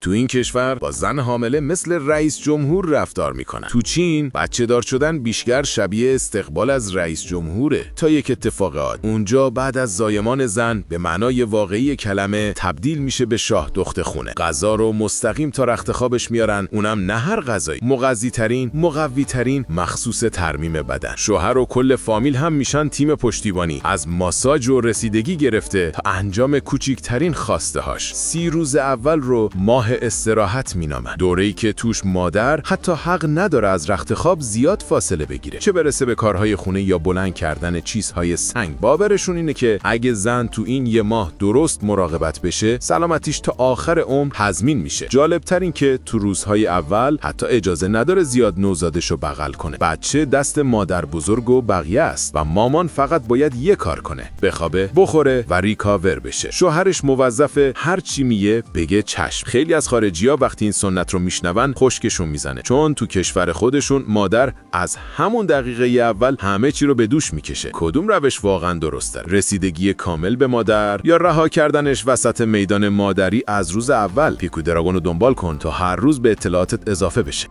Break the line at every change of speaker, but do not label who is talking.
تو این کشور با زن حامله مثل رئیس جمهور رفتار میکنن. تو چین بچه دار شدن بیشتر شبیه استقبال از رئیس جمهوره تا یک اتفاق عادی. اونجا بعد از زایمان زن به معنای واقعی کلمه تبدیل میشه به شاه دخت خونه. غذا رو مستقیم تا رخت خوابش میارن، اونم نه هر غذایی، مغذی ترین، مقوی ترین، مخصوص ترمیم بدن. شوهر و کل فامیل هم میشن تیم پشتیبانی، از ماساژ و رسیدگی گرفته تا انجام کوچیکترین خواسته هاش. 30 روز اول رو ماه استراحت مینامن، دوره‌ای که توش مادر حتی حق نداره از رخت خواب زیاد فاصله بگیره، چه برسه به کارهای خونه یا بلند کردن چیزهای سنگ. باورشون اینه که اگه زن تو این یه ماه درست مراقبت بشه، سلامتیش تا آخر عمر تضمین میشه. جالبتر این که تو روزهای اول حتی اجازه نداره زیاد نوزادشو بغل کنه. بچه دست مادر بزرگ و بقیه است و مامان فقط باید یه کار کنه: بخوابه، بخوره و ریکاور بشه. شوهرش موظفه هر چی میگه بگه چشم. خیلی از خارجی‌ها وقتی این سنت رو میشنون خشکشون میزنه، چون تو کشور خودشون مادر از همون دقیقه اول همه چی رو به دوش میکشه. کدوم روش واقعا درسته؟ رسیدگی کامل به مادر یا رها کردنش وسط میدان مادری از روز اول؟ پیکو دراگون رو دنبال کن تا هر روز به اطلاعاتت اضافه بشه.